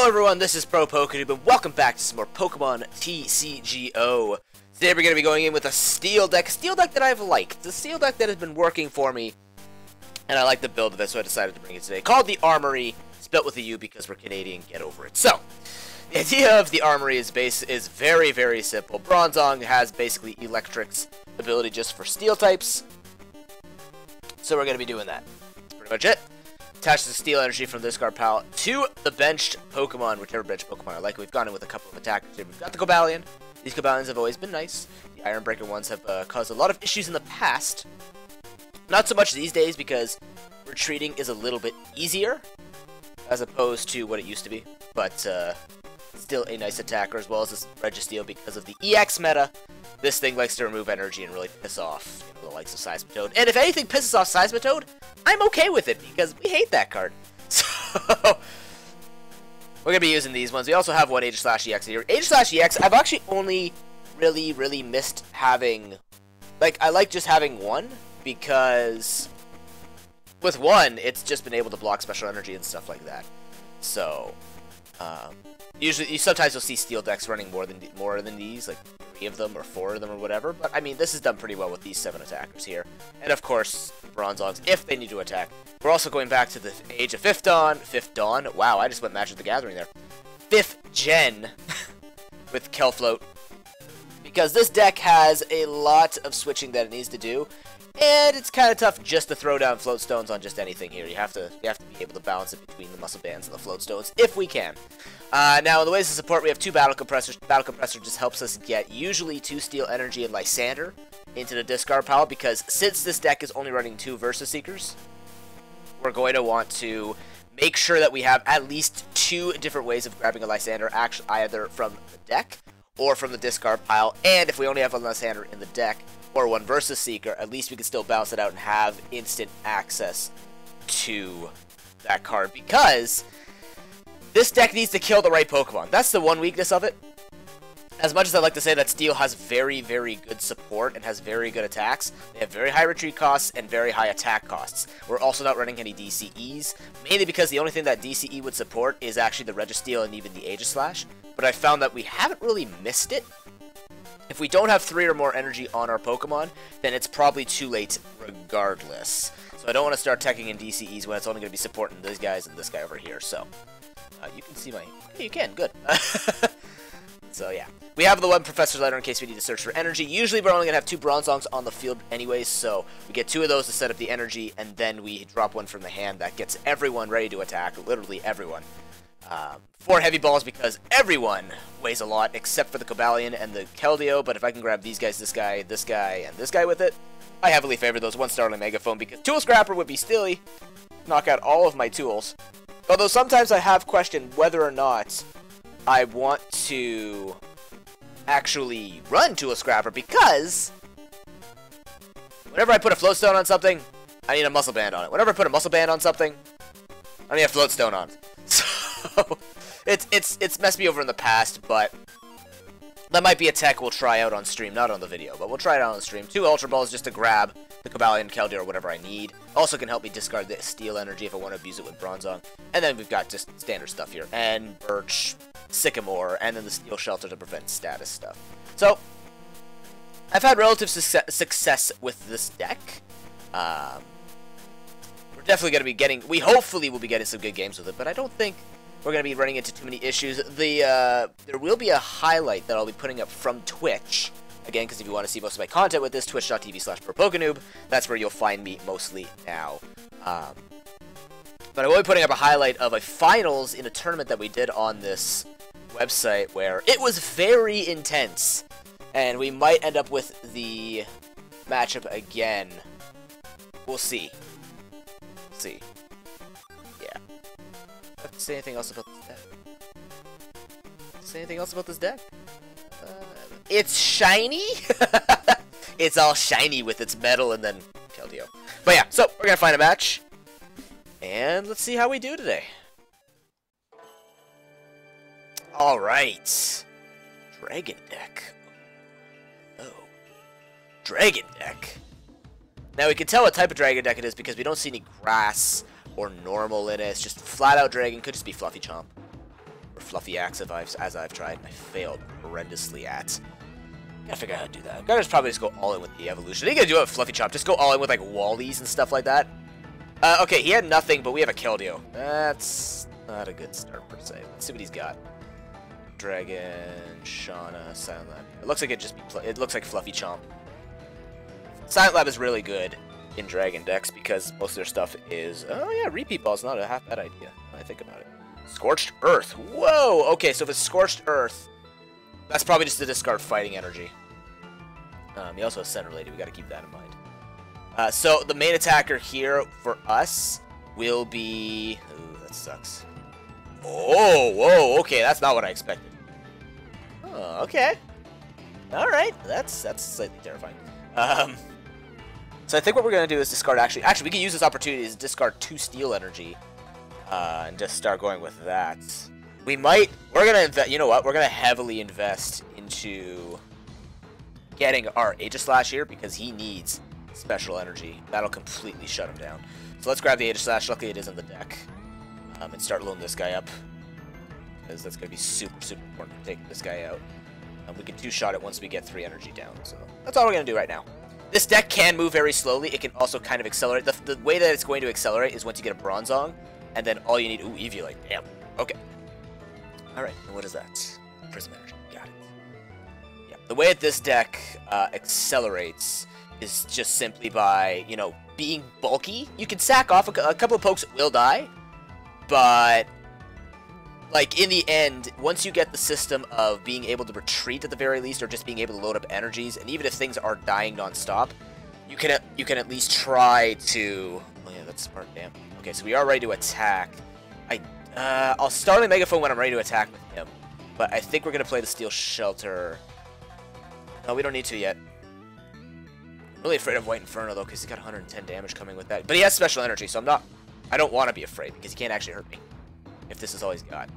Hello everyone, this is ProPokeNoob and welcome back to some more Pokemon TCGO. Today we're going to be going in with a steel deck that I've liked. The steel deck that has been working for me, and I like the build of this, so I decided to bring it today. Called the Armoury, spelled with a U because we're Canadian, get over it. So, the idea of the Armoury is very, very simple. Bronzong has basically Electric's ability just for steel types, so we're going to be doing that. That's pretty much it. Attach the steel energy from this discard pile to the benched Pokemon, whichever benched Pokemon I like. We've gone in with a couple of attackers here. We've got the Cobalion. These Cobalions have always been nice. The Iron Breaker ones have caused a lot of issues in the past. Not so much these days because retreating is a little bit easier as opposed to what it used to be. But still a nice attacker, as well as this Registeel because of the EX meta. This thing likes to remove energy and really piss off, the likes of Seismitoad. And if anything pisses off Seismitoad, I'm okay with it because we hate that card. So we're gonna be using these ones. We also have one Aegislash-EX here. Aegislash-EX, I've actually only really missed having, I like just having one because with one, it's just been able to block special energy and stuff like that. So sometimes you'll see steel decks running more than these, like 3 of them or 4 of them or whatever. But I mean, this is done pretty well with these 7 attackers here, and of course Bronzongs if they need to attack. We're also going back to the age of 5th Dawn. Wow, I just went Magic the Gathering there. 5th Gen with Kelfloat, because this deck has a lot of switching that it needs to do. And it's kind of tough just to throw down Float Stones on just anything here. You have to be able to balance it between the Muscle Bands and the Float Stones, if we can. Now, in the ways of support, we have 2 Battle Compressors. Battle Compressor just helps us get usually 2 Steel Energy and Lysandre into the discard pile, because since this deck is only running 2 Versus Seekers, we're going to want to make sure that we have at least 2 different ways of grabbing a Lysandre, either from the deck or from the discard pile. And if we only have a Lysandre in the deck, or 1 Versus Seeker, at least we can still bounce it out and have instant access to that card, because this deck needs to kill the right Pokemon. That's the one weakness of it. As much as I like to say that Steel has very good support and has very good attacks, they have very high retreat costs and very high attack costs. We're also not running any DCEs, mainly because the only thing that DCE would support is actually the Registeel and even the Aegislash, but I found that we haven't really missed it. If we don't have 3 or more energy on our Pokemon, then it's probably too late regardless. So I don't want to start teching in DCEs when it's only going to be supporting these guys and this guy over here. So you can see my... Hey, you can. Good. So yeah. We have the one Professor's Letter in case we need to search for energy. Usually we're only going to have 2 Bronzongs on the field anyways, so we get 2 of those to set up the energy, and then we drop one from the hand that gets everyone ready to attack. Literally everyone. 4 heavy balls because everyone weighs a lot except for the Cobalion and the Keldeo, but if I can grab these guys, this guy, and this guy with it, I heavily favor those. 1 Startling Megaphone because Tool Scrapper would be silly. Knock out all of my tools. Although sometimes I have questioned whether or not I want to actually run Tool Scrapper, because whenever I put a Float Stone on something, I need a Muscle Band on it. Whenever I put a Muscle Band on something, I need a Float Stone on it. So it's messed me over in the past, but that might be a tech we'll try out on stream, not on the video, but we'll try it out on stream. 2 Ultra Balls just to grab the Cobalion, Keldeo, or whatever I need. Also can help me discard the Steel Energy if I want to abuse it with Bronzong. And then we've got just standard stuff here, and Birch, Sycamore, and then the Steel Shelter to prevent status stuff. So I've had relative success with this deck. We're definitely going to be getting, we hopefully will be getting some good games with it, but I don't think we're going to be running into too many issues. There will be a highlight that I'll be putting up from Twitch. Again, because if you want to see most of my content with this, twitch.tv/ProPokeNoob, that's where you'll find me mostly now. But I will be putting up a highlight of a finals in a tournament that we did on this website where it was very intense. And we might end up with the matchup again. We'll see. See. Yeah. Say anything else about this deck? Say anything else about this deck? It's shiny. It's all shiny with its metal and then Keldeo. But yeah, so we're gonna find a match, and let's see how we do today. All right, Dragon deck. Oh, Dragon deck. Now we can tell what type of Dragon deck it is because we don't see any grass or normal in it. It's just flat out Dragon. Could just be Fluffy Chomp. fluffy axe as I've tried. I failed horrendously at. Gotta figure out how to do that. I'm gonna probably just go all in with the evolution. I think I do it with Fluffy Chop. Just go all in with like Wallies and stuff like that. Okay, he had nothing, but we have a Keldeo. That's not a good start per se. Let's see what he's got. Dragon, Shauna, Silent Lab. It looks like it looks like Fluffy Chomp. Silent Lab is really good in Dragon decks because most of their stuff is. Oh yeah, Repeat Ball's not a half bad idea when I think about it. Scorched Earth. Whoa. Okay, so if it's Scorched Earth. That's probably just to discard fighting energy. He also has Center Lady. We got to keep that in mind. So the main attacker here for us will be. Ooh, that sucks. Oh, whoa. Okay, that's not what I expected. Oh, okay. All right, that's slightly terrifying. So I think what we're gonna do is discard. Actually, we can use this opportunity to discard 2 steel energy, and just start going with that. We're gonna invest, you know what, we're gonna heavily invest into getting our Aegislash here because he needs special energy. That'll completely shut him down. So let's grab the Aegislash, luckily it is in the deck, and start loading this guy up. Because that's gonna be super, super important to take this guy out. And we can 2-shot it once we get 3 energy down, so that's all we're gonna do right now. This deck can move very slowly, it can also kind of accelerate. The way that it's going to accelerate is once you get a Bronzong, and then all you need, ooh, Eviolite, damn, okay. Alright, and what is that? Prism Energy, got it. Yeah, the way that this deck accelerates is just simply by, you know, being bulky. You can sack off a couple of pokes that will die, but, like, in the end, once you get the system of being able to retreat at the very least, or just being able to load up energies, and even if things are dying non-stop, you can at least try to... Oh yeah, that's smart, damn. Okay, so we are ready to attack. I'll Startling Megaphone when I'm ready to attack with him. But I think we're going to play the Steel Shelter. No, we don't need to yet. I'm really afraid of White Inferno, though, because he's got 110 damage coming with that. But he has special energy, so I don't want to be afraid, because he can't actually hurt me. If this is all he's got.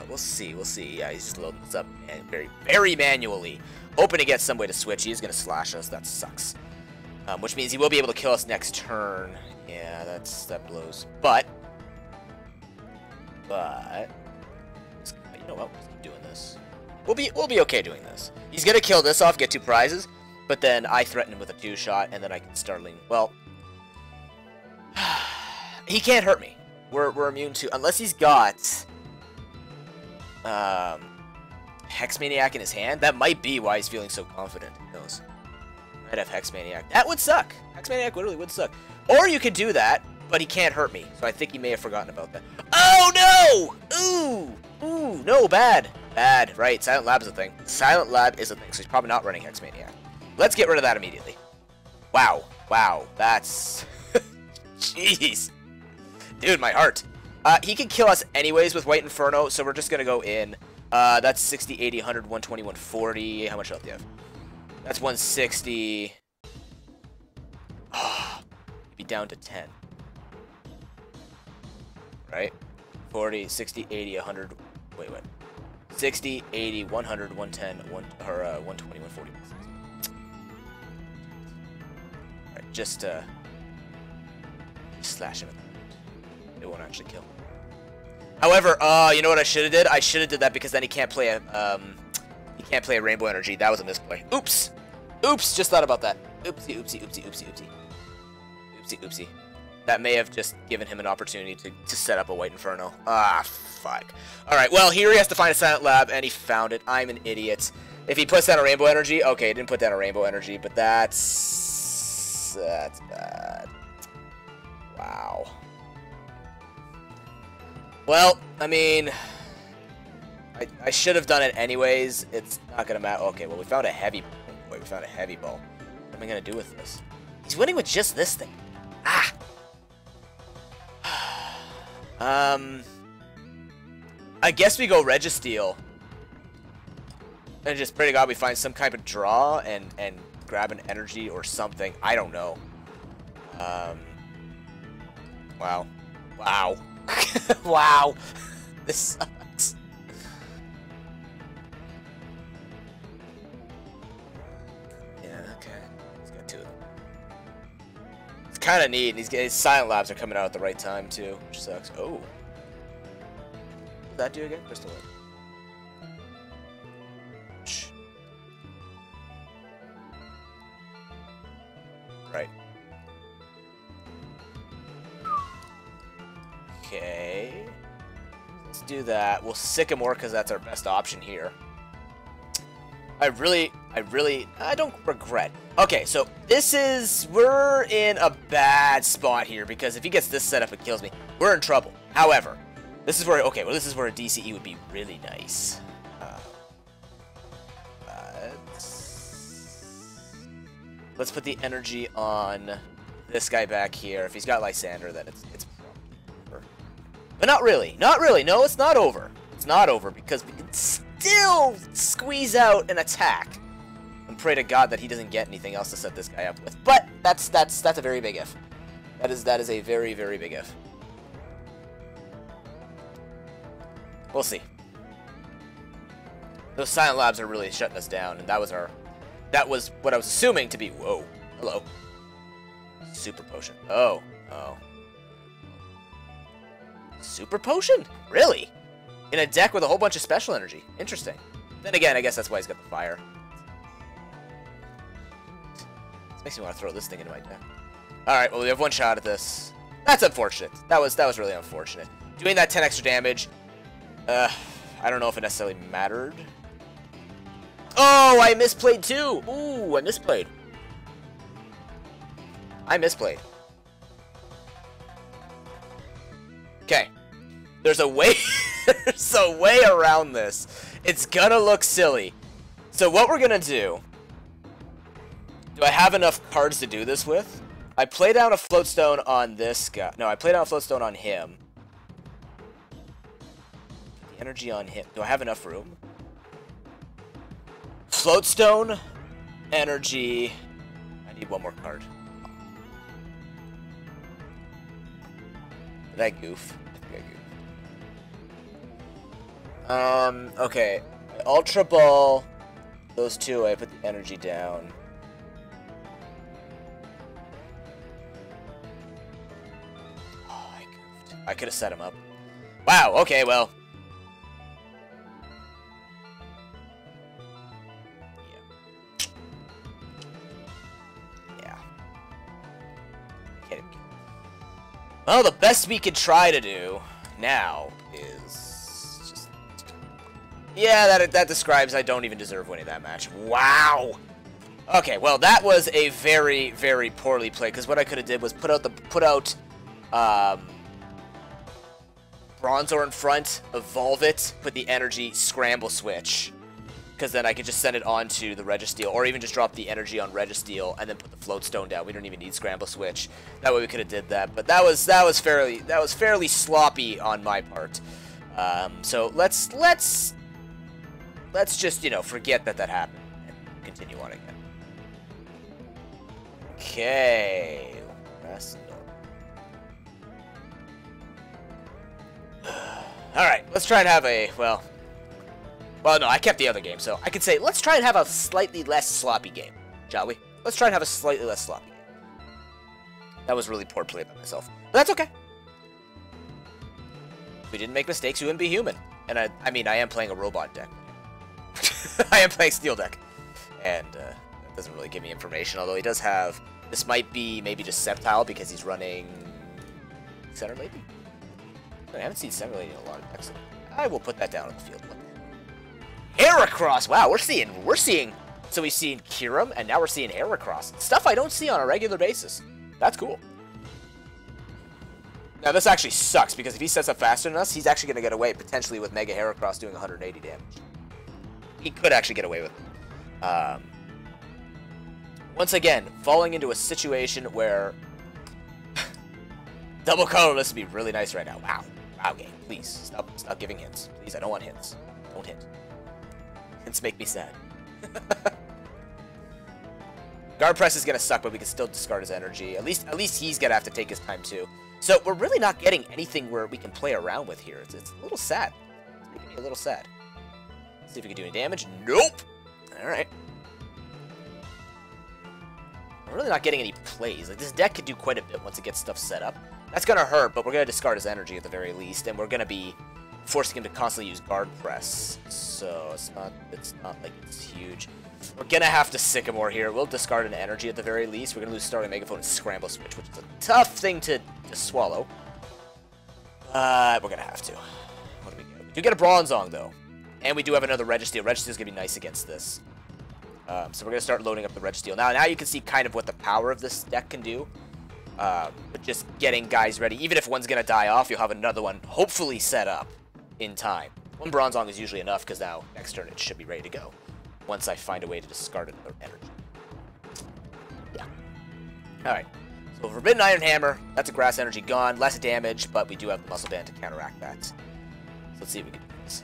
We'll see. Yeah, he's just loading this up very, very manually. Hoping to get some way to switch. He is going to slash us. That sucks. Which means he will be able to kill us next turn. Yeah, that blows. But you know what? We'll keep doing this. We'll be okay doing this. He's gonna kill this off, get 2 prizes, but then I threaten him with a 2-shot, and then I can Startling. Well, he can't hurt me. We're immune to unless he's got Hex Maniac in his hand. That might be why he's feeling so confident. Who knows? Might have Hex Maniac. That would suck. Hex Maniac literally would suck. Or you could do that, but he can't hurt me. So I think he may have forgotten about that. Oh no! Ooh, no, bad. Bad, right. Silent Lab is a thing. Silent Lab is a thing, so he's probably not running Hex Maniac. Let's get rid of that immediately. Wow, that's... Jeez. Dude, my heart. He can kill us anyways with White Inferno, so we're just gonna go in. That's 60, 80, 100, 120, 140. How much health do you have? That's 160. Be down to 10. Right? 40, 60, 80, 100. Wait. 60, 80, 100, 110, 120, 140. Alright, just slash him. It won't actually kill. However, you know what I should have did? I should have did that because then he can't play a Rainbow Energy. That was a misplay. Oops. Just thought about that. Oopsie. That may have just given him an opportunity to set up a White Inferno. Ah, fuck. Alright, well, here he has to find a Silent Lab, and he found it. I'm an idiot. If he puts down a Rainbow Energy, okay, he didn't put down a Rainbow Energy, but that's bad. Wow. Well, I mean, I should have done it anyways. It's not gonna matter. Okay, well, we found a heavy. Wait, we found a heavy ball. What am I gonna do with this? He's winning with just this thing. Ah. I guess we go Registeel. And just pray to God we find some kind of draw and grab an energy or something. I don't know. Wow. Wow. This sucks. Yeah, okay. He's got 2 of them. kind of neat. And his Silent Labs are coming out at the right time, too, which sucks. Oh. What did that do again? Crystal Lake. Right. Okay. Let's do that. We'll Sycamore because that's our best option here. I don't regret. Okay, so we're in a bad spot here because if he gets this set up, it kills me. We're in trouble. However, this is where, okay, well, this is where a DCE would be really nice. Let's put the energy on this guy back here. If he's got Lysandre, then it's over. But not really. Not really. No, it's not over. It's not over because we can still squeeze out an attack. And pray to God that he doesn't get anything else to set this guy up with. But that's a very big if. That is a very, very big if. We'll see. Those Silent Labs are really shutting us down, and that was what I was assuming to be. Whoa. Hello. Super Potion. Oh. Oh. Super Potion? Really? In a deck with a whole bunch of special energy. Interesting. Then again, I guess that's why he's got the fire. This makes me want to throw this thing into my deck. Alright, well, we have one shot at this. That's unfortunate. That was really unfortunate. Doing that 10 extra damage, I don't know if it necessarily mattered. Oh, I misplayed too! Ooh, I misplayed. Okay. There's a way around this. It's gonna look silly. So what we're gonna do I have enough cards to do this with? I play down a Float Stone on this guy. No, I play down a Float Stone on him. The energy on him. Do I have enough room? Float Stone, energy. I need one more card. Did I goof? I think I goofed. Okay. Ultra Ball. Those two, I put the energy down. Oh, I goofed. I could have set him up. Wow, okay, well. Well, the best we could try to do now is just... Yeah, that describes I don't even deserve winning that match. Wow! Okay, well, that was a very, very poorly played, because what I could have did was put out Bronzor in front, evolve it, put the energy, Scramble Switch. Because then I could just send it on to the Registeel, or even just drop the energy on Registeel and then put the Float Stone down. We don't even need Scramble Switch. That way we could have did that, but that was fairly sloppy on my part. So let's just, you know, forget that happened and continue on again. Okay. All right, let's try and have a Well, no, I kept the other game, so I could say, let's try and have a slightly less sloppy game, shall we? Let's try and have a slightly less sloppy game. That was really poor play by myself, but that's okay. If we didn't make mistakes, we wouldn't be human. And I mean, I am playing a robot deck. I am playing Steel deck. And that doesn't really give me information, although he does have... This might be maybe just Sceptile because he's running... Center Lady? I haven't seen Center Lady in a lot of decks. I will put that down on the field. Heracross! Wow, we're seeing... So we've seen Kyurem, and now we're seeing Heracross. Stuff I don't see on a regular basis. That's cool. Now, this actually sucks, because if he sets up faster than us, he's actually going to get away, potentially, with Mega Heracross doing 180 damage. He could actually get away with it. Once again, falling into a situation where... Double colorless would be really nice right now. Wow. Wow, game. Please, stop giving hints. Please, I don't want hints. Don't hint. Hints make me sad. Guard Press is going to suck, but we can still discard his energy. At least he's going to have to take his time, too. So, we're really not getting anything where we can play around with here. It's a little sad. It's making me a little sad. Let's see if we can do any damage. Nope! Alright. We're really not getting any plays. Like, this deck could do quite a bit once it gets stuff set up. That's going to hurt, but we're going to discard his energy at the very least, and we're going to be forcing him to constantly use guard press. So it's not like it's huge. We're going to have to Sycamore here. We'll discard an energy at the very least. We're going to lose Startling Megaphone and Scramble Switch, which is a tough thing to swallow. We're going to have to. What do we get? We do get a Bronzong, though. And we do have another Registeel. Registeel's going to be nice against this. So we're going to start loading up the Registeel. Now you can see kind of what the power of this deck can do. But just getting guys ready. Even if one's going to die off, you'll have another one hopefully set up in time. One Bronzong is usually enough, because now next turn it should be ready to go. Once I find a way to discard another energy. Yeah. Alright. So Forbidden Iron Hammer. That's a grass energy gone. Less damage, but we do have the Muscle Band to counteract that. So let's see if we can do this.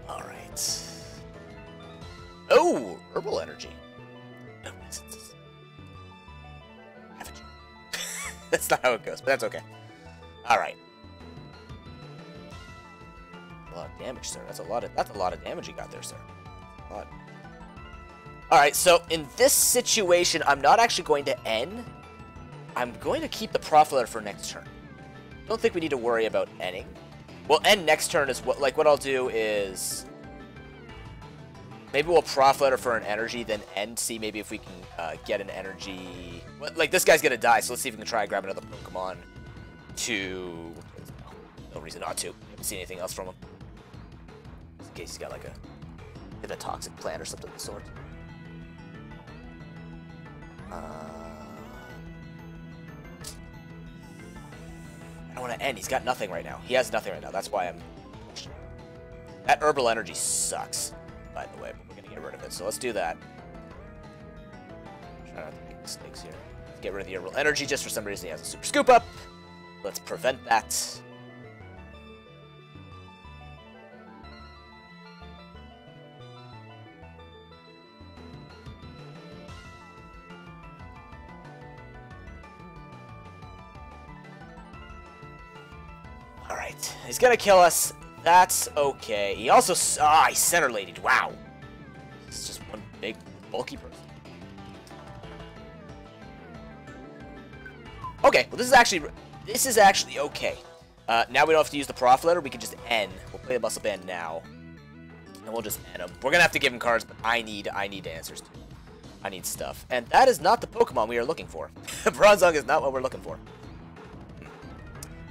Alright. Oh! Herbal Energy. No, that's not how it goes, but that's okay. Alright. A lot of damage, sir. That's a lot of damage you got there, sir. A lot. Alright, so in this situation, I'm not actually going to N. I'm going to keep the Professor for next turn. Don't think we need to worry about Nning. Well, N next turn is what I'll do is maybe we'll Professor for an energy, then N, see maybe if we can get an energy. Like, this guy's gonna die, so let's see if we can try and grab another Pokemon to. No reason not to. Haven't seen anything else from him. Just in case he's got like a toxic plant or something of the sort. I don't want to end. He's got nothing right now. He has nothing right now. That's why I'm. That herbal energy sucks, by the way, but we're gonna get rid of it. So let's do that. Try not to make mistakes here. Let's get rid of the herbal energy. Just for some reason, he has a super scoop up. Let's prevent that. Alright, he's gonna kill us. That's okay. He also... he center ladied. Wow. It's just one big, bulky person. Okay, well this is actually okay. Now we don't have to use the Prof letter, we can just N. We'll play the Muscle Band now. And we'll just N him. We're gonna have to give him cards, but I need answers too. I need stuff. And that is not the Pokemon we are looking for. Bronzong is not what we're looking for.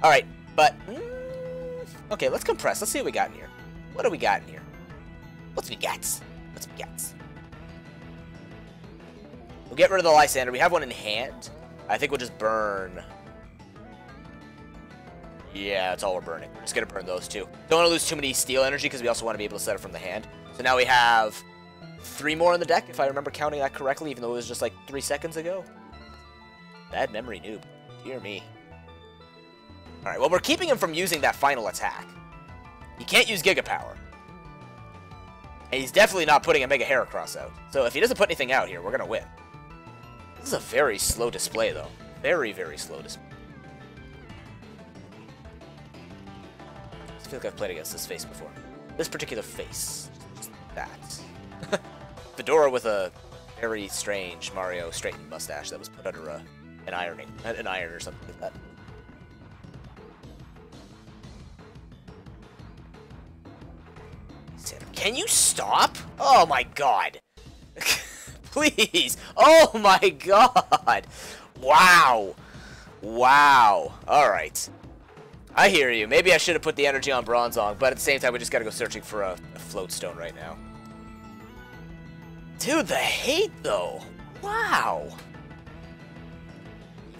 Alright, but... okay, let's compress. Let's see what we got in here. What do we got in here? What's we got? What's we got? We'll get rid of the Lysandre. We have one in hand. I think we'll just burn. Yeah, that's all we're burning. We're just going to burn those two. Don't want to lose too many steel energy because we also want to be able to set it from the hand. So now we have 3 more in the deck, if I remember counting that correctly, even though it was just like 3 seconds ago. Bad memory, noob. Dear me. Alright, well, we're keeping him from using that final attack. He can't use Giga Power. And he's definitely not putting a Mega Heracross out. So if he doesn't put anything out here, we're going to win. This is a very slow display, though. Very, very slow display. I feel like I've played against this face before. This particular face. Just that. Fedora with a very strange Mario straightened mustache that was put under an iron or something like that. Can you stop? Oh my god. Please. Oh my god. Wow. Wow. Alright. I hear you. Maybe I should have put the energy on Bronzong, but at the same time, we just gotta go searching for a Float Stone right now. Dude, the hate, though. Wow.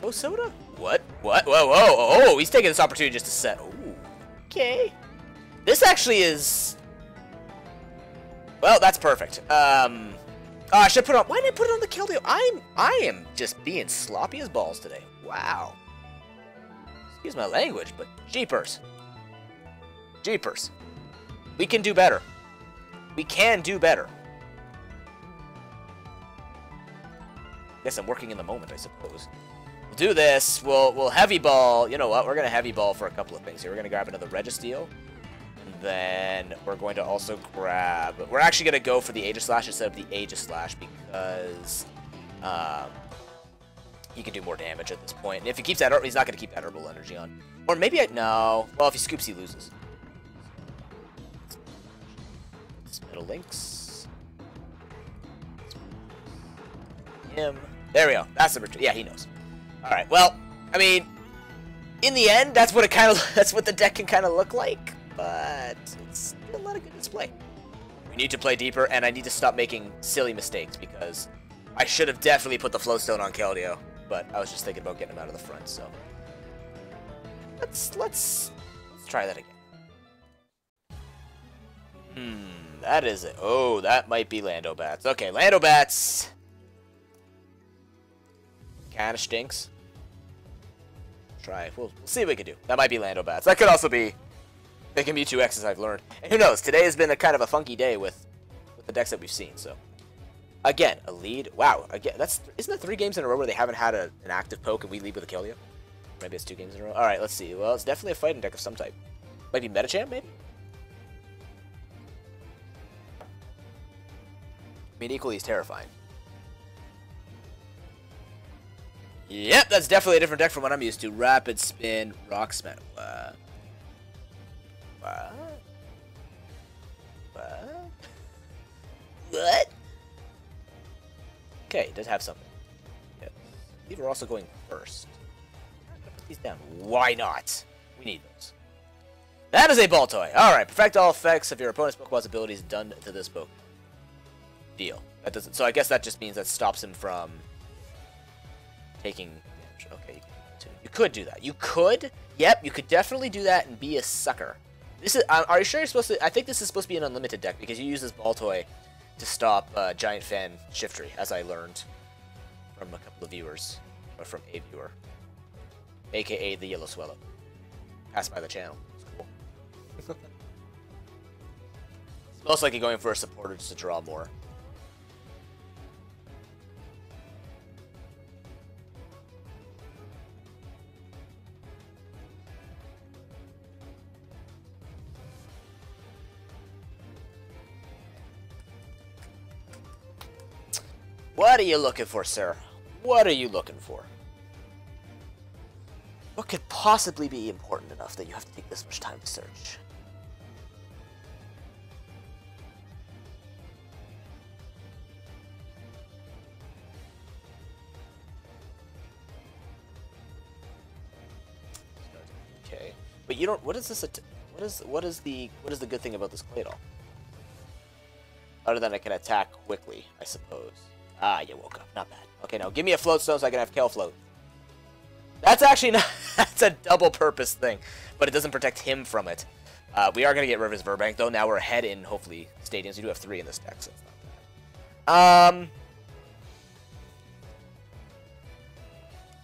Oh, Soda? What? What? Whoa, whoa. Oh, he's taking this opportunity just to set. Ooh. Okay. This actually is... well, that's perfect. Oh, I should put it on... why didn't I put it on the Keldeo? I am just being sloppy as balls today. Wow. Excuse my language, but jeepers. Jeepers. We can do better. We can do better. Guess I'm working in the moment, I suppose. We'll do this. We'll heavy ball. You know what? We're gonna heavy ball for a couple of things here. We're gonna grab another Registeel, and then we're going to also grab. We're actually gonna go for the Aegislash instead of the Aegislash because he can do more damage at this point. And if he keeps that, he's not gonna keep that herbal energy on. Or maybe no. Well, if he scoops, he loses. Middle links. Him. There we go. That's the retreat. Yeah, he knows. All right. Well, I mean, in the end, that's what the deck can kind of look like. But it's still not a good display. We need to play deeper, and I need to stop making silly mistakes because I should have definitely put the Float Stone on Keldeo, but I was just thinking about getting him out of the front. So let's try that again. That is it. Oh, that might be Lando Bats. Okay, Lando Bats. Kind of stinks. Try. We'll see what we can do. That might be Lando Bats. That could also be making Mewtwo X, as I've learned. And who knows? Today has been a kind of a funky day with the decks that we've seen. So, again, a lead. Wow. Again, isn't that 3 games in a row where they haven't had an active poke and we lead with a Keldeo? Maybe it's 2 games in a row. All right, let's see. Well, it's definitely a fighting deck of some type. Might be Metachamp, maybe. I mean, equally is terrifying. Yep, that's definitely a different deck from what I'm used to. Rapid Spin, Rock Smash. What? Okay, it does have something. Yeah. I believe we're also going first. I'm gonna put these down. Why not? We need those. That is a ball toy. Alright, perfect all effects of your opponent's Pokemon's abilities done to this Pokemon. Deal. That doesn't. So I guess that just means that stops him from taking damage. Okay, you could do that. You could. Yep, you could definitely do that and be a sucker. This is. Are you sure you're supposed to? I think this is supposed to be an unlimited deck because you use this ball toy to stop Giant Fan Shiftry, as I learned from a couple of viewers, or from a viewer, aka the Yellow Swallow. Passed by the channel. It's cool. It's most likely going for a supporter just to draw more. What are you looking for, sir? What are you looking for? What could possibly be important enough that you have to take this much time to search? Okay, but you don't. What is this? What is the good thing about this Claydol? Other than I can attack quickly, I suppose. Ah, you woke up. Not bad. Okay, now give me a Float Stone so I can have Kel Float. That's actually not... That's a double-purpose thing. But it doesn't protect him from it. We are going to get Rivers Burbank, though. Now we're ahead in, hopefully, stadiums. We do have 3 in this deck, so it's not bad.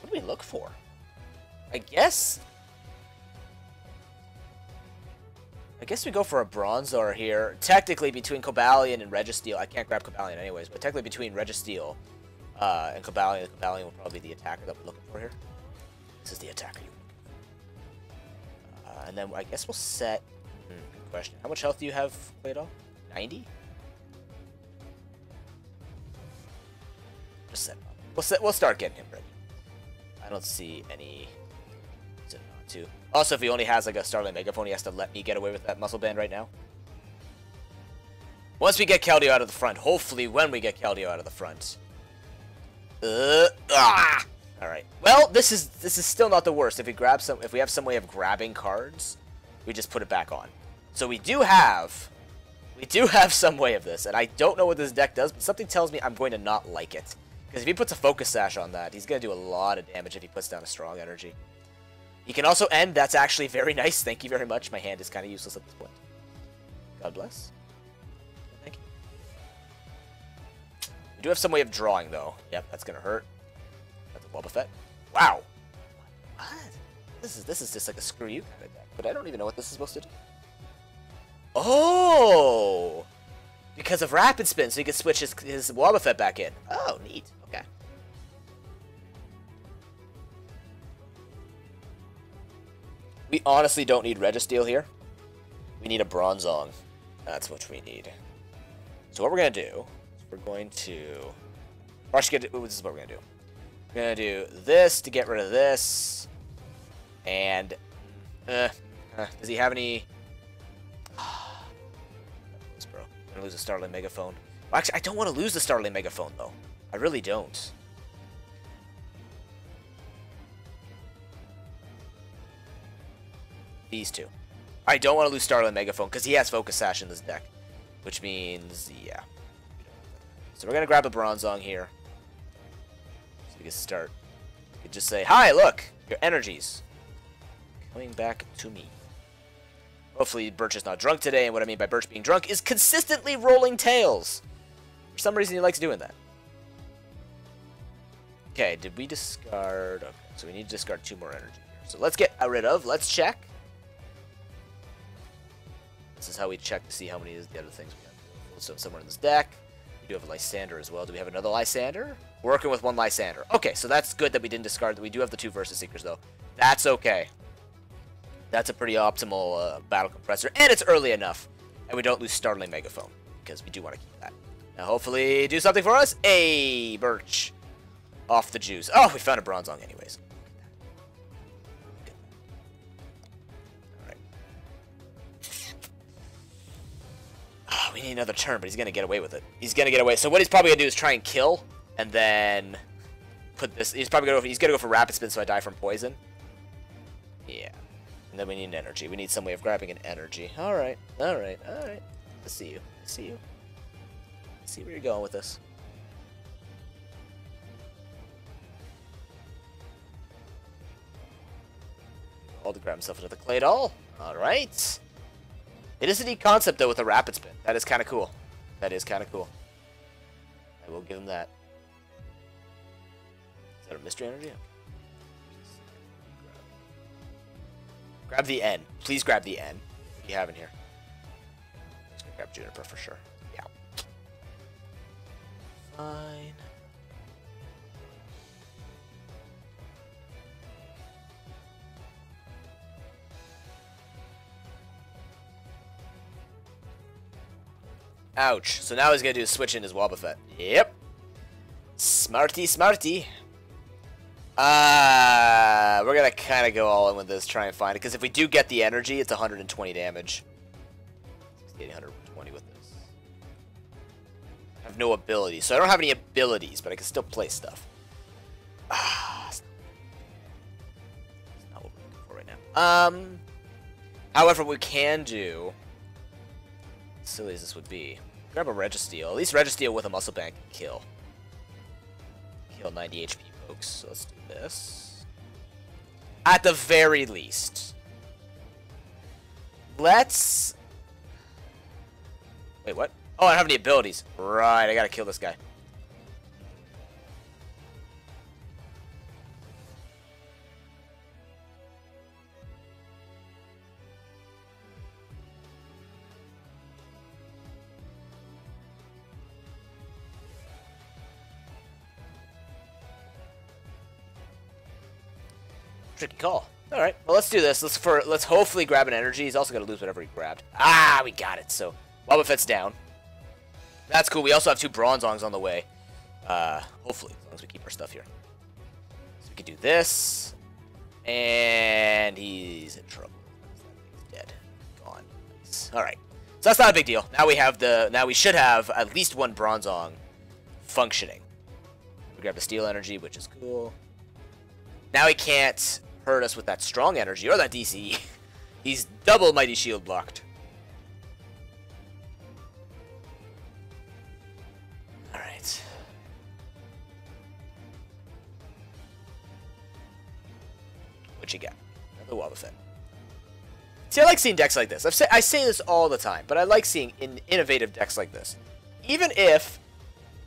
What do we look for? I guess we go for a Bronzor here. Technically, between Cobalion and Registeel, I can't grab Cobalion anyways, but technically between Registeel and Cobalion will probably be the attacker that we're looking for here. This is the attacker. And then I guess we'll set... good question. How much health do you have, Claydol? 90? Just set up. We'll start getting him ready. I don't see any... Too. Also, if he only has like a Startling Megaphone, he has to let me get away with that muscle band right now. Once we get Keldeo out of the front, hopefully when we get Keldeo out of the front. Alright. Well, this is still not the worst. If we have some way of grabbing cards, we just put it back on. So we do have some way of this, and I don't know what this deck does, but something tells me I'm going to not like it. Because if he puts a Focus Sash on that, he's going to do a lot of damage if he puts down a Strong Energy. He can also end. That's actually very nice. Thank you very much. My hand is kind of useless at this point. God bless. Thank you. We do have some way of drawing, though. Yep, that's going to hurt. That's a Boba Fett. Wow. What? This is just like a screw you kind of deck. But I don't even know what this is supposed to do. Oh! Because of Rapid Spin, so he can switch his Boba Fett back in. Oh, neat. Okay. We honestly don't need Registeel here. We need a Bronzong. That's what we need. So what we're going to do is we're going to... Actually, this is what we're going to do. We're going to do this to get rid of this. And... does he have any... Bro, I'm going to lose a Startling Megaphone. Well, actually, I don't want to lose the Startling Megaphone, though. I really don't. These two. I don't want to lose Startling Megaphone because he has Focus Sash in this deck. Which means, yeah. So we're going to grab a Bronzong here. So we can start. We can just say, hi, look, your energies coming back to me. Hopefully Birch is not drunk today, and what I mean by Birch being drunk is consistently rolling tails. For some reason he likes doing that. Okay, did we discard... Okay, so we need to discard 2 more energy here. So let's get rid of, let's check. This is how we check to see how many of the other things we have. So somewhere in this deck. We do have a Lysandre as well. Do we have another Lysandre? We're working with 1 Lysandre. Okay, so that's good that we didn't discard. We do have the 2 Versus Seekers, though. That's okay. That's a pretty optimal battle compressor. And it's early enough. And we don't lose Startling Megaphone. Because we do want to keep that. Now, hopefully, do something for us. Hey, Birch. Off the juice. Oh, we found a Bronzong anyways. Oh, we need another turn, but he's going to get away with it. He's going to get away. So what he's probably going to do is try and kill, and then put this... He's probably going to go for Rapid Spin so I die from poison. Yeah. And then we need an energy. We need some way of grabbing an energy. Alright, alright, alright. I see you. I see you. I see where you're going with this. All to grab himself another Clay Doll. Alright. It is a neat concept, though, with a Rapid Spin. That is kind of cool. That is kind of cool. I will give him that. Is that a Mystery Energy? Grab the N. Please grab the N. What do you have in here? I'm just going to grab Juniper for sure. Yeah. Fine. Ouch. So now he's going to do a switch in his Wobbuffet. Yep. Smarty, smarty. We're going to kind of go all in with this, try and find it. Because if we do get the energy, it's 120 damage. 120 with this. I have no abilities. So I don't have any abilities, but I can still play stuff. That's not what we're looking for right now. However, what we can do... silly as this would be, grab a Registeel. At least Registeel with a Muscle Bank can kill. Kill 90 HP folks. So let's do this. At the very least. Let's... Wait, what? Oh, I don't have any abilities. Right, I gotta kill this guy. Tricky call. All right, well, let's do this. Let's hopefully grab an energy. He's also going to lose whatever he grabbed. Ah, we got it. So Wobbuffet's down. That's cool. We also have 2 Bronzongs on the way. Hopefully, as long as we keep our stuff here. So we can do this, and he's in trouble. He's dead. Gone. Nice. All right. So that's not a big deal. Now we have the. Now we should have at least 1 Bronzong functioning. We grab the Steel Energy, which is cool. Now he can't hurt us with that strong energy or that DCE. He's double Mighty Shield blocked. Alright. What you got? Another Wobbuffet. See, I like seeing decks like this. I say this all the time, but I like seeing innovative decks like this. Even if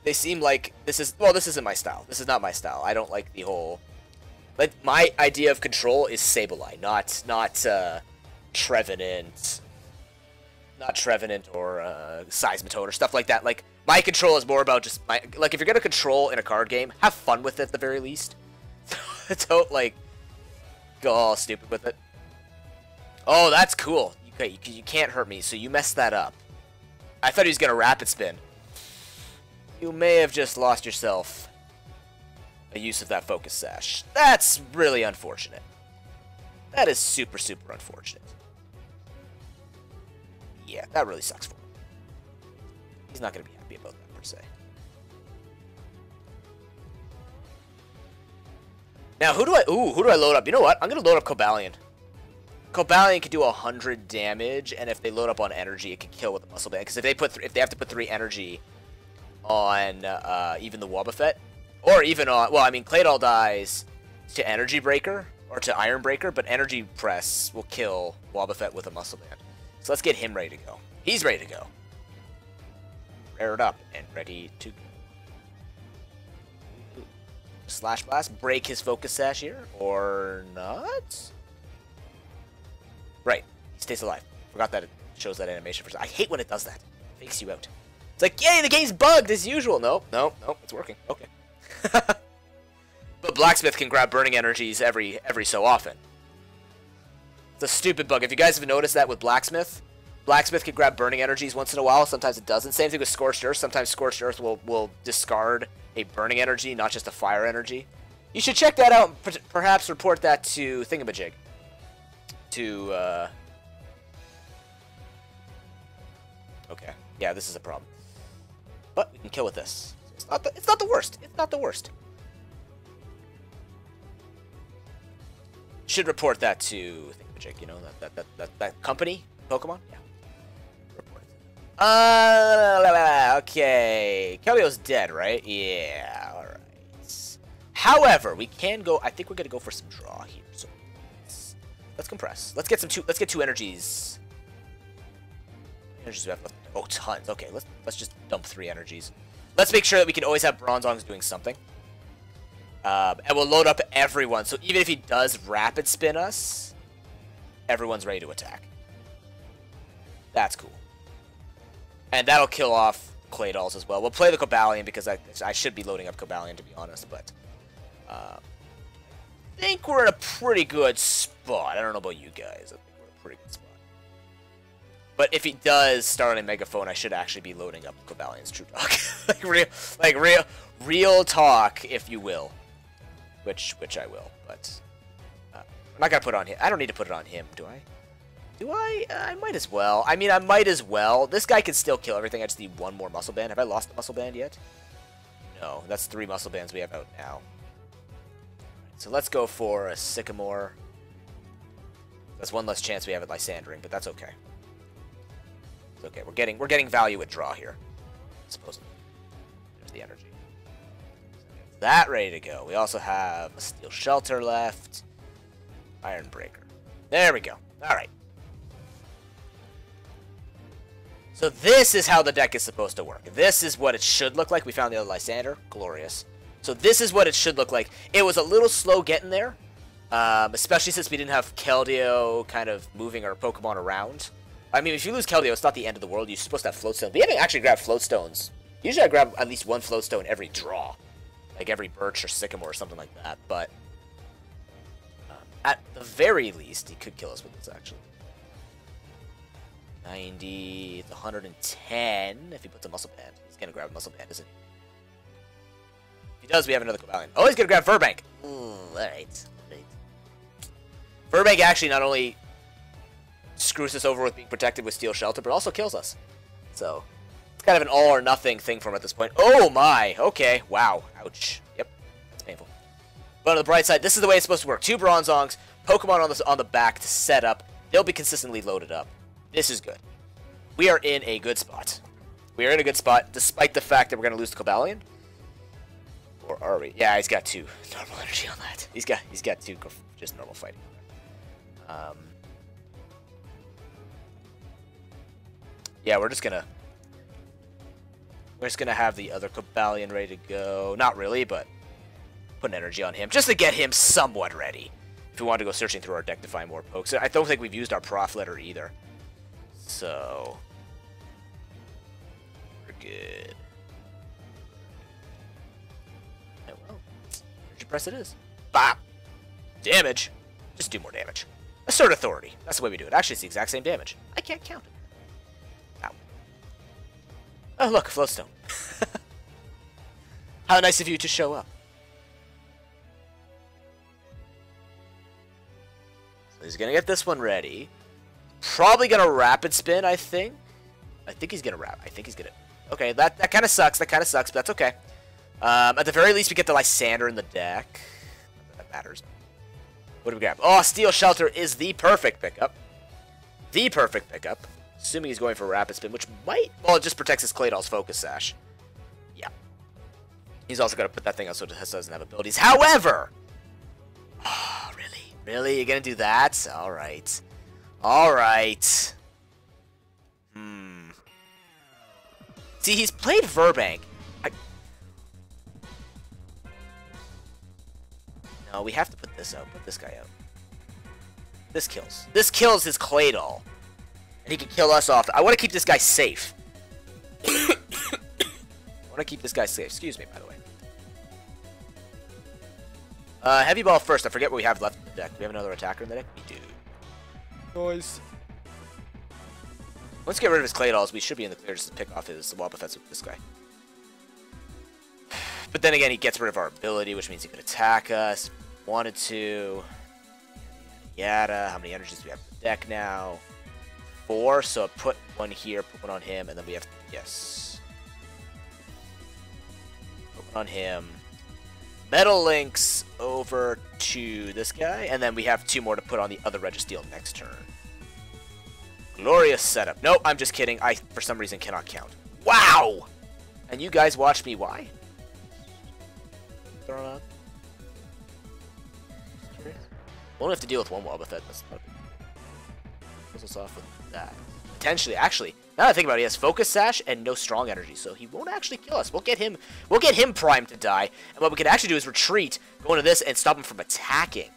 they seem like this is... Well, this isn't my style. This is not my style. I don't like the whole... Like, my idea of control is Sableye, not Trevenant. Not Trevenant or Seismitoad or stuff like that. Like, my control is more about just... Like, if you're going to control in a card game, have fun with it at the very least. Don't, like, go all stupid with it. Oh, that's cool. You can't hurt me, so you messed that up. I thought he was going to rapid spin. You may have just lost yourself a use of that focus sash. That's really unfortunate. That is super, super unfortunate. Yeah, that really sucks for him. He's not going to be happy about that, per se. Now, who do I load up? You know what? I'm going to load up Cobalion. Cobalion can do 100 damage, and if they load up on energy, it can kill with the muscle band. Because if they have to put 3 energy on even the Wobbuffet, or even on, well, I mean, Claydol dies to Energy Breaker, or to Iron Breaker, but Energy Press will kill Wobbuffet with a muscle band. So let's get him ready to go. He's ready to go. Reared up and ready to go. Slash Blast, break his focus sash here, or not? Right, he stays alive. Forgot that it shows that animation for. I hate when it does that. It fakes you out. It's like, yay, the game's bugged as usual. Nope, it's working. Okay. But Blacksmith can grab burning energies every so often. It's a stupid bug. If you guys have noticed that with Blacksmith can grab burning energies once in a while. Sometimes it doesn't. Same thing with Scorched Earth. Sometimes Scorched Earth will discard a burning energy, not just a fire energy. You should check that out and perhaps report that to Thingamajig. Okay. Yeah, this is a problem. But we can kill with this. It's not the worst. It's not the worst. Should report that to Thingamajig, you know, that company, Pokemon? Yeah. Report it. Okay. Keldeo's dead, right? Yeah, alright. However, we can go, I think we're gonna go for some draw here. So let's compress. Let's get 2 energies. Energies we have left. Oh, tons. Okay, let's just dump 3 energies. Let's make sure that we can always have Bronzongs doing something. And we'll load up everyone. So even if he does rapid spin us, everyone's ready to attack. That's cool. And that'll kill off Claydols as well. We'll play the Cobalion because I should be loading up Cobalion, to be honest. But I think we're in a pretty good spot. I don't know about you guys. I think we're in a pretty good spot. But if he does Startling Megaphone, I should actually be loading up Cobalion's True Talk. real talk, if you will. Which I will, but I'm not gonna put it on him. I don't need to put it on him, do I? Do I? I might as well. I mean, I might as well. This guy can still kill everything. I just need 1 more muscle band. Have I lost the muscle band yet? No, that's 3 muscle bands we have out now. So let's go for a Sycamore. That's 1 less chance we have at Lysandring, but that's okay. It's okay. We're getting value at draw here, supposedly. There's the energy. That ready to go. We also have a Steel Shelter left. Iron Breaker. There we go. Alright. So this is how the deck is supposed to work. This is what it should look like. We found the other Lysandre. Glorious. So this is what it should look like. It was a little slow getting there. Especially since we didn't have Keldeo kind of moving our Pokemon around. I mean, if you lose Keldeo, it's not the end of the world. You're supposed to have Float Stones. We haven't actually grabbed Float Stones. Usually I grab at least 1 Float Stone every draw. Like every Birch or Sycamore or something like that, but at the very least, he could kill us with this, actually. 90, 110, if he puts a muscle band. He's gonna grab a muscle band, isn't he? If he does, we have another Cobalion. Oh, he's gonna grab Furbank! Ooh, alright. Furbank actually not only screws us over with being protected with Steel Shelter, but also kills us. So it's kind of an all-or-nothing thing for him at this point. Oh my! Okay, wow. Ouch. Yep, that's painful. But on the bright side, this is the way it's supposed to work. 2 Bronzongs, Pokemon on the back to set up. They'll be consistently loaded up. This is good. We are in a good spot. We are in a good spot, despite the fact that we're going to lose to Cobalion. Or are we? Yeah, he's got 2 normal energy on that. He's got 2 just normal fighting on that. Yeah, we're just gonna have the other Cobalion ready to go. Not really, but put an energy on him just to get him somewhat ready. If we want to go searching through our deck to find more pokes. I don't think we've used our Prof letter either. So we're good. Oh, well, energy press it is. Bop! Damage! Just do more damage. Assert authority. That's the way we do it. Actually, it's the exact same damage. I can't count it. Ow. Oh, look, Float Stone. How nice of you to show up. So he's gonna get this one ready. Probably gonna rapid spin, I think. I think he's gonna I think he's gonna... Okay, that kind of sucks. That kind of sucks, but that's okay. At the very least, we get the Lysandre in the deck. That matters. What do we grab? Oh, Steel Shelter is the perfect pickup. The perfect pickup. Assuming he's going for rapid spin, which might... Well, it just protects his Claydol's Focus Sash. Yeah. He's also got to put that thing out so it doesn't have abilities. However... Oh, really? Really? You're going to do that? Alright. Alright. See, he's played Verbank. No, we have to put this out. Put this guy out. This kills. This kills his Claydol. And he can kill us off. I want to keep this guy safe. I want to keep this guy safe. Excuse me, by the way. Heavy Ball first. I forget what we have left in the deck. Do we have another attacker in the deck? We do. Nice. Once we get rid of his Claydolls, we should be in the clear just to pick off his Wobbuffets with this guy. But then again, he gets rid of our ability, which means he could attack us. Wanted to. Yada. How many energies do we have in the deck now? 4. So I put one here, put one on him, and then we have... Yes. Put one on him. Metal Links over to this guy, and then we have 2 more to put on the other Registeel next turn. Glorious setup. No, I'm just kidding. I, for some reason, cannot count. Wow! And you guys watch me. Why? Throw it on. We'll only have to deal with one Wobbuffet. That's not close us off with that. Potentially, actually, now that I think about it, he has Focus Sash and no strong energy, so he won't actually kill us. We'll get him primed to die. And what we can actually do is retreat, go into this, and stop him from attacking.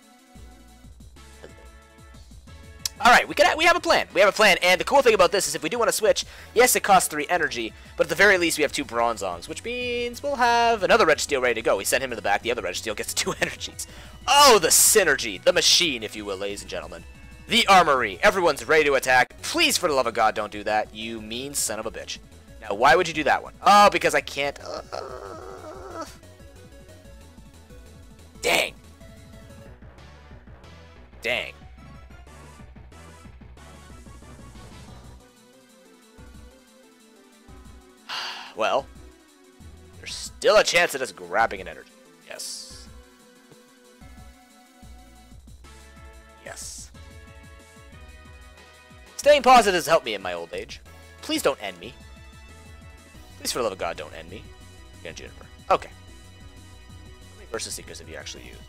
Alright, we have a plan. We have a plan, and the cool thing about this is if we do want to switch, yes, it costs 3 energy, but at the very least we have 2 Bronzongs, which means we'll have another Registeel ready to go. We send him in the back, the other Registeel gets 2 energies. Oh, the synergy, the machine, if you will, ladies and gentlemen. The Armoury, everyone's ready to attack. Please, for the love of God, don't do that, you mean son of a bitch. Now, why would you do that one? Oh, because I can't... Dang. Dang. Well, there's still a chance of us grabbing an energy. Yes. Yes. Staying positive has helped me in my old age. Please don't end me. Please, for the love of God, don't end me. You're gonna Juniper. Okay. How many Versus Seekers have you actually used?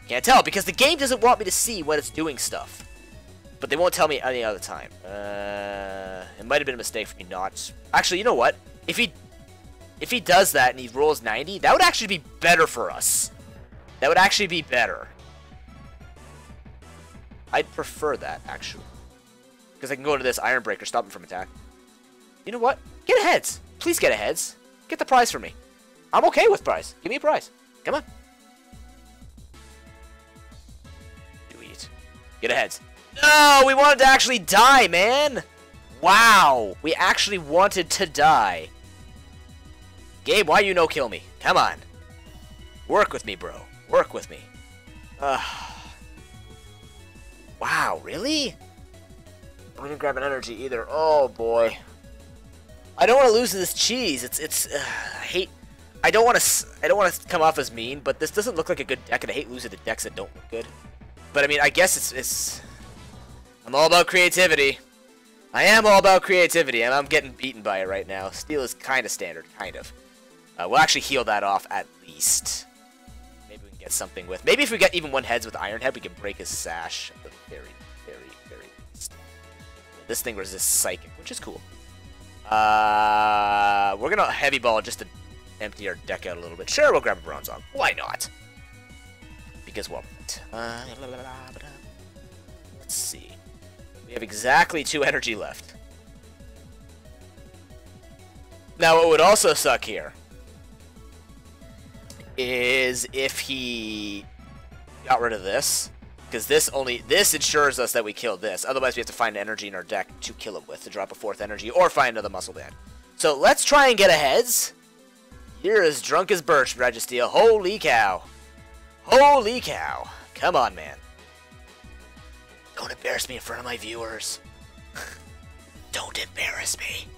Can't tell, because the game doesn't want me to see when it's doing stuff. But they won't tell me any other time. It might have been a mistake for me not... Actually, you know what? If he does that and he rolls 90, that would actually be better for us. That would actually be better. I'd prefer that, actually. Because I can go into this Iron Breaker, stop him from attack. You know what? Get a heads. Please get a heads. Get the prize for me. I'm okay with prize. Give me a prize. Come on. Do it. Get a heads. No, we wanted to actually die, man. Wow, we actually wanted to die. Gabe, why you no kill me? Come on. Work with me, bro. Work with me. Wow, really? I'm gonna grab an energy either. Oh boy. I don't want to lose to this cheese. I hate. I don't want to come off as mean, but this doesn't look like a good deck, and I hate losing to decks that don't look good. But I mean, I guess it's. I'm all about creativity. I am all about creativity, and I'm getting beaten by it right now. Steel is kind of standard, kind of. We'll actually heal that off at least. Maybe we can get something with... Maybe if we get even 1 heads with Iron Head, we can break his sash at the very, very, very least. This thing resists Psychic, which is cool. We're going to Heavy Ball just to empty our deck out a little bit. Sure, we'll grab a Bronzong. Why not? Because, well... let's see. We have exactly 2 energy left. Now, what would also suck here is if he got rid of this, Because this ensures us that we kill this. Otherwise, we have to find energy in our deck to kill him with, to drop a 4th energy, or find another muscle band. So let's try and get a heads. You're as drunk as Birch, Registeel. Holy cow. Holy cow. Come on, man. Don't embarrass me in front of my viewers. Don't embarrass me.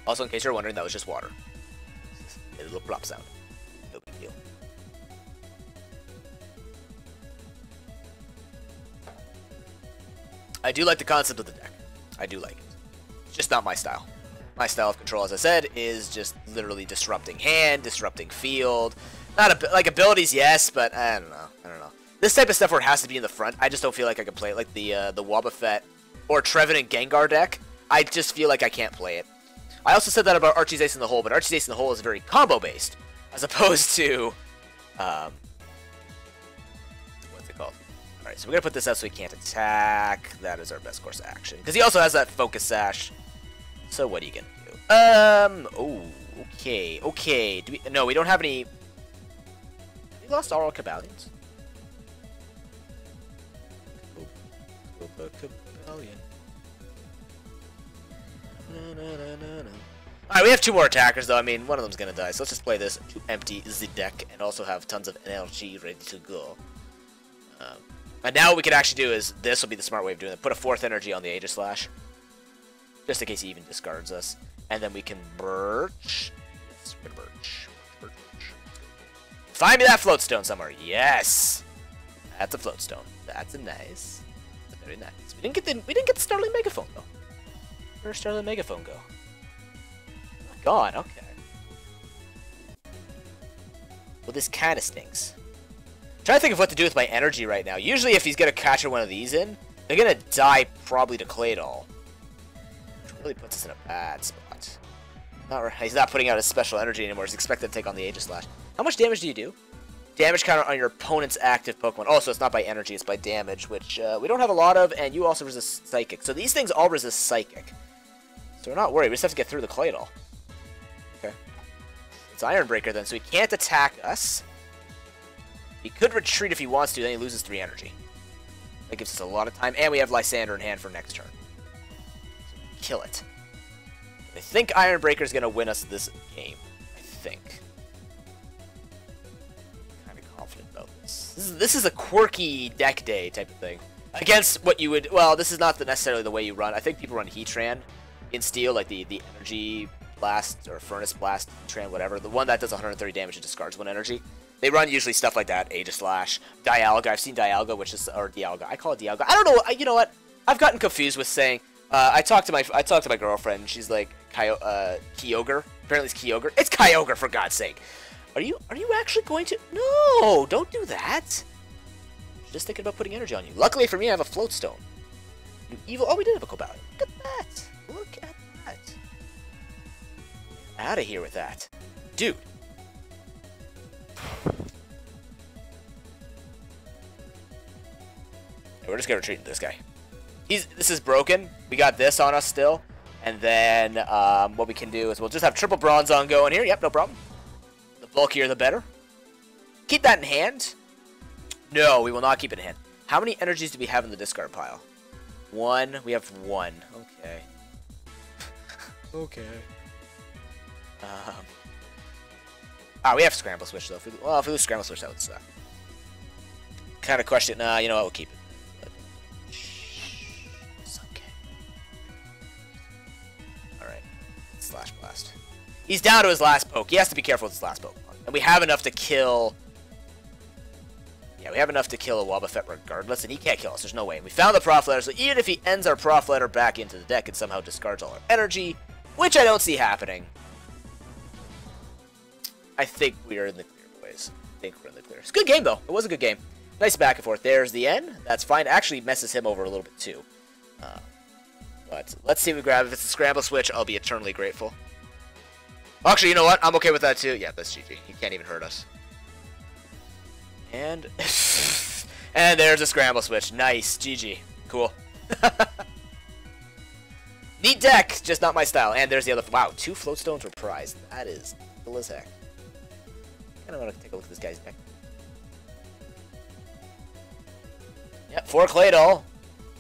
Also, in case you're wondering, that was just water. A little plop sound. No big deal. I do like the concept of the deck. I do like it. It's just not my style. My style of control, as I said, is just literally disrupting hand, disrupting field. Not like abilities, yes, but I don't know. This type of stuff where it has to be in the front, I just don't feel like I can play it. Like the Wobbuffet or Trevenant Gengar deck, I just feel like I can't play it. I also said that about Archie's Ace in the Hole, but Archie's Ace in the Hole is very combo-based, as opposed to, what's it called? Alright, so we're going to put this out so he can't attack. That is our best course of action. Because he also has that Focus Sash. So what are you going to do? Oh, okay. No, we don't have any... We lost all our Cobalions. Cobalion. Alright, we have 2 more attackers, though. I mean, one of them's gonna die, so let's just play this to empty the deck and also have tons of energy ready to go. And now what we can actually do is, this will be the smart way of doing it, put a 4th energy on the Aegislash, just in case he even discards us. And then we can Birch. Yes, we're gonna Birch. Find me that Float Stone somewhere. Yes! That's a Float Stone. That's a nice. That's very nice. We didn't get the Startling Megaphone, though. Where'd Startling Megaphone go? Gone, okay. Well, this kind of stinks. I'm trying to think of what to do with my energy right now. Usually if he's going to catch one of these in, they're going to die probably to Claydol. Which really puts us in a bad spot. He's not putting out his special energy anymore. He's expected to take on the Aegislash. How much damage do you do? Damage counter on your opponent's active Pokemon. Oh, so it's not by energy, it's by damage, which we don't have a lot of, and you also resist Psychic. So these things all resist Psychic. So we're not worried. We just have to get through the Claydol. Okay. It's Iron Breaker then, so he can't attack us. He could retreat if he wants to, then he loses 3 energy. That gives us a lot of time, and we have Lysandre in hand for next turn. So kill it. I think Iron Breaker is going to win us this game. I think. I'm kind of confident about this. This is a quirky deck day type of thing. Against what you would... Well, this is not necessarily the way you run. I think people run Heatran in Steel, like the Energy Blast or Furnace Blast, Heatran, whatever. The one that does 130 damage and discards 1 energy. They run usually stuff like that. Aegislash, Dialga. I've seen Dialga, which is... Or Dialga. I call it Dialga. I don't know. You know what? I've gotten confused with saying... I talked to my girlfriend, and she's like, Kyogre. Apparently it's Kyogre. It's Kyogre, for God's sake. Are you actually going to... No! Don't do that! Just thinking about putting energy on you. Luckily for me, I have a Float Stone. You evil... Oh, we did have a Cobalion. Look at that! Look at that! Out of here with that. Dude. We're just gonna retreat into this guy. This is broken. We got this on us still. And then what we can do is we'll just have triple Bronzong going here. Yep, no problem. The bulkier the better. Keep that in hand. No, we will not keep it in hand. How many energies do we have in the discard pile? 1. We have 1. Okay. Okay. We have Scramble Switch though. If we lose Scramble Switch, that would suck. Kind of question. Nah, you know what? We'll keep it. It's okay. Alright. Slash Blast. He's down to his last poke. He has to be careful with his last Pokemon. And we have enough to kill... Yeah, we have enough to kill a Wobbuffet regardless, and he can't kill us. There's no way. We found the Prof Letter, so even if he ends our Prof Letter back into the deck and somehow discards all our energy, which I don't see happening, I think we are in the clear, boys. I think we're in the clear. It's a good game, though. It was a good game. Nice back and forth. There's the end. That's fine. Actually messes him over a little bit, too. But let's see if we grab. If it's a Scramble Switch, I'll be eternally grateful. Actually, you know what? I'm okay with that, too. Yeah, that's GG. He can't even hurt us. And... and there's a Scramble Switch. Nice. GG. Cool. Neat deck. Just not my style. And there's the other... Wow, 2 Float Stones were prized. That is cool as heck. kind of want to take a look at this guy's deck. Yep, 4 Claydol,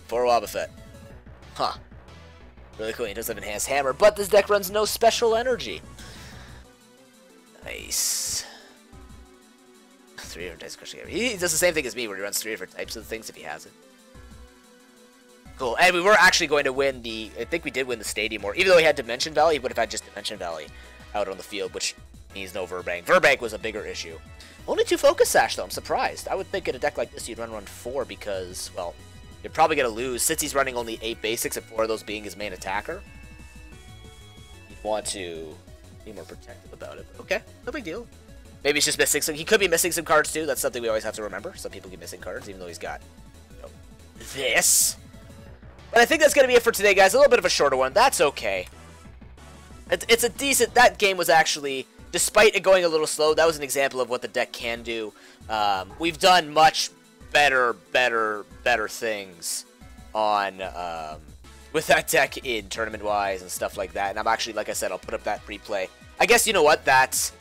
4 Wobbuffet. Huh. Really cool. He does have Enhanced Hammer, but this deck runs no special energy. Nice. 3 different types of crushing. He does the same thing as me, where he runs 3 different types of things if he has it. Cool. And we were actually going to win the... I think we did win the Stadium, or even though he had Dimension Valley, he would have had just Dimension Valley out on the field, which means no Verbank. Verbank was a bigger issue. Only 2 Focus Sash, though. I'm surprised. I would think in a deck like this, you'd run 4 because, well, you're probably going to lose. Since he's running only 8 basics, and 4 of those being his main attacker, you'd want to be more protective about it. But okay, no big deal. Maybe he's just missing some... He could be missing some cards, too. That's something we always have to remember. Some people get missing cards, even though he's got, you know, this. But I think that's going to be it for today, guys. A little bit of a shorter one. That's okay. It's a decent... That game was actually... Despite it going a little slow, that was an example of what the deck can do. We've done much better things on with that deck in tournament-wise and stuff like that. And I'm actually, like I said, I'll put up that replay. I guess, you know what, that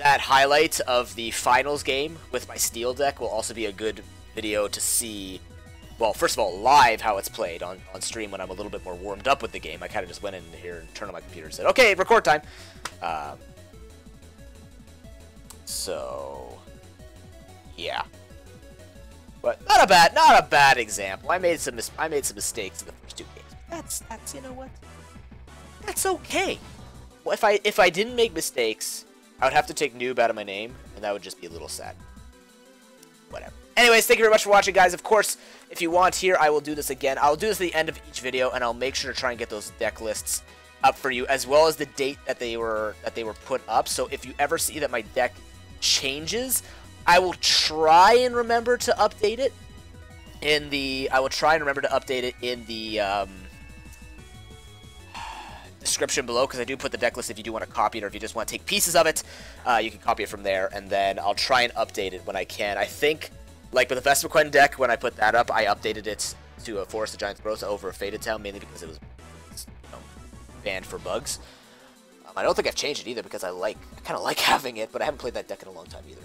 highlight of the finals game with my Steel deck will also be a good video to see, well, first of all, live how it's played on stream when I'm a little bit more warmed up with the game. I kind of just went in here and turned on my computer and said, okay, record time. So, yeah. But not a bad example. I made some mistakes in the first 2 games. That's you know what? That's okay. Well, if I didn't make mistakes, I would have to take noob out of my name, and that would just be a little sad. Whatever. Anyways, thank you very much for watching, guys. Of course, if you want here, I will do this again. I'll do this at the end of each video, and I'll make sure to try and get those deck lists up for you, as well as the date that they were put up. So if you ever see that my deck changes, I will try and remember to update it in the description below, because I do put the deck list if you do want to copy it, or if you just want to take pieces of it, you can copy it from there, and then I'll try and update it when I can. I think, like with the Vespiquen deck, when I put that up, I updated it to a Forest of Giants Barossa over a Faded Town, mainly because it was, you know, banned for bugs. I don't think I've changed it either, because I kind of like having it, but I haven't played that deck in a long time either.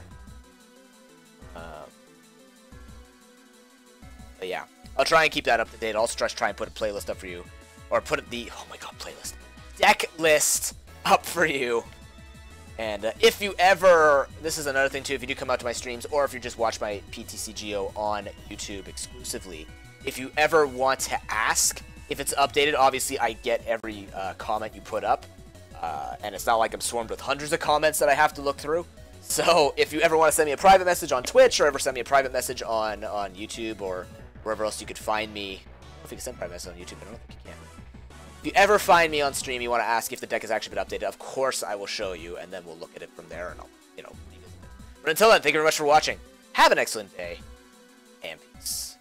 But yeah, I'll try and keep that up to date. I'll also try and put a playlist up for you, or put oh my god, playlist, deck list up for you. And if you ever, this is another thing too, if you do come out to my streams, or if you just watch my PTCGO on YouTube exclusively, if you ever want to ask if it's updated, obviously I get every comment you put up. And it's not like I'm swarmed with hundreds of comments that I have to look through. So if you ever want to send me a private message on Twitch, or ever send me a private message on YouTube, or wherever else you could find me. I don't know if you can send private messages on YouTube, but I don't think you can. If you ever find me on stream, you want to ask if the deck has actually been updated, of course I will show you, and then we'll look at it from there, and I'll, you know, revisit it. But until then, thank you very much for watching. Have an excellent day, and peace.